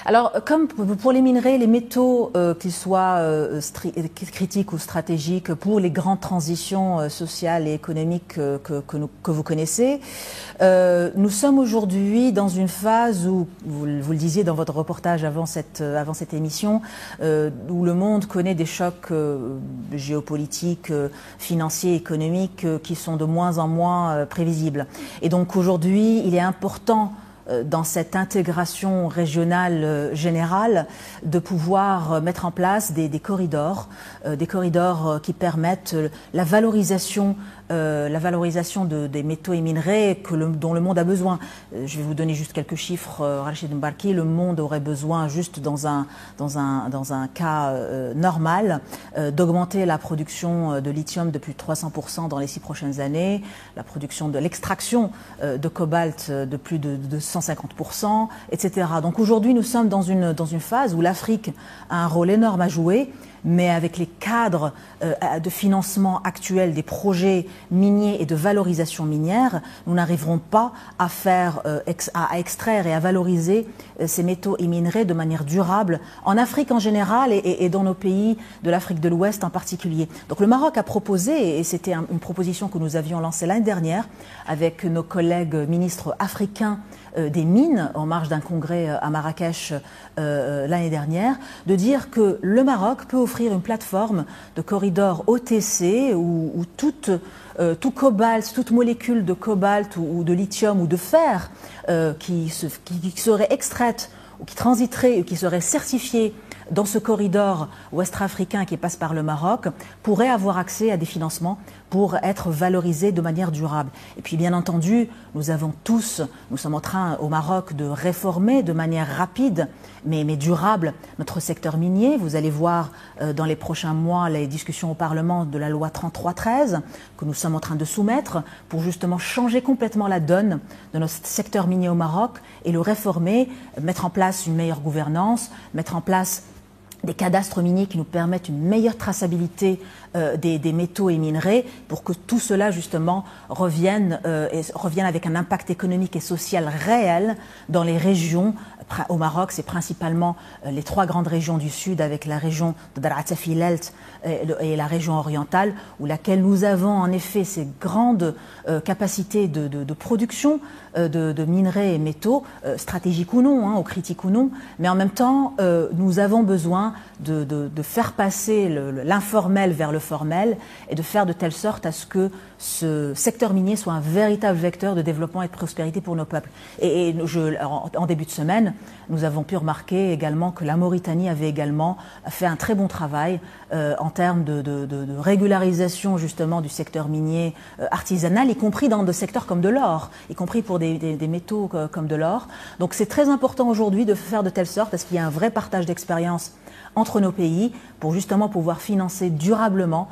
Alors, comme pour les minerais, les métaux, qu'ils soient critiques ou stratégiques, pour les grandes transitions sociales et économiques que vous connaissez, nous sommes aujourd'hui dans une phase où, vous le disiez dans votre reportage avant cette émission, où le monde connaît des chocs géopolitiques, financiers, économiques, qui sont de moins en moins prévisibles. Et donc aujourd'hui, il est important dans cette intégration régionale générale, de pouvoir mettre en place des corridors qui permettent la valorisation des métaux et minerais dont le monde a besoin. Je vais vous donner juste quelques chiffres, Rachid Mbarki. Le monde aurait besoin, juste dans un cas normal, d'augmenter la production de lithium de plus de 300% dans les 6 prochaines années, la production de l'extraction de cobalt de plus de 150%, etc. Donc aujourd'hui, nous sommes dans une phase où l'Afrique a un rôle énorme à jouer, mais avec les cadres de financement actuels des projets miniers et de valorisation minière, nous n'arriverons pas à extraire et à valoriser ces métaux et minerais de manière durable en Afrique en général et dans nos pays de l'Afrique de l'Ouest en particulier. Donc le Maroc a proposé, et c'était une proposition que nous avions lancée l'année dernière avec nos collègues ministres africains des mines en marge d'un congrès à Marrakech l'année dernière, de dire que le Maroc peut offrir une plateforme de corridor OTC où tout cobalt, toute molécule de cobalt ou de lithium ou de fer qui serait extraite ou qui transiterait ou qui serait certifiée dans ce corridor ouest-africain qui passe par le Maroc, pourrait avoir accès à des financements pour être valorisés de manière durable. Et puis bien entendu, nous sommes en train au Maroc de réformer de manière rapide mais durable notre secteur minier. Vous allez voir dans les prochains mois les discussions au Parlement de la loi 3313 que nous sommes en train de soumettre pour justement changer complètement la donne de notre secteur minier au Maroc et le réformer, mettre en place une meilleure gouvernance, mettre en place des cadastres miniers qui nous permettent une meilleure traçabilité des métaux et minerais pour que tout cela justement revienne avec un impact économique et social réel dans les régions. Au Maroc, c'est principalement les 3 grandes régions du sud avec la région de Dar'at-Tafilalt et la région orientale où laquelle nous avons en effet ces grandes capacités de production de minerais et métaux, stratégiques ou non, ou critiques ou non, mais en même temps, nous avons besoin de faire passer l'informel vers le formel et de faire de telle sorte à ce que ce secteur minier soit un véritable vecteur de développement et de prospérité pour nos peuples. En début de semaine, nous avons pu remarquer également que la Mauritanie avait également fait un très bon travail en termes de régularisation justement du secteur minier artisanal, y compris dans des secteurs comme de l'or, y compris pour des métaux comme de l'or. Donc c'est très important aujourd'hui de faire de telle sorte à ce qu'il y ait un vrai partage d'expérience entre nos pays pour justement pouvoir financer durablement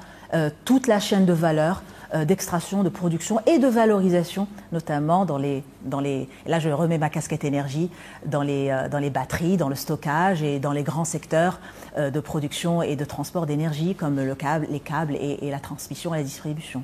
toute la chaîne de valeur d'extraction, de production et de valorisation, notamment là je remets ma casquette énergie, dans les batteries, dans le stockage et dans les grands secteurs de production et de transport d'énergie comme les câbles et la transmission et la distribution.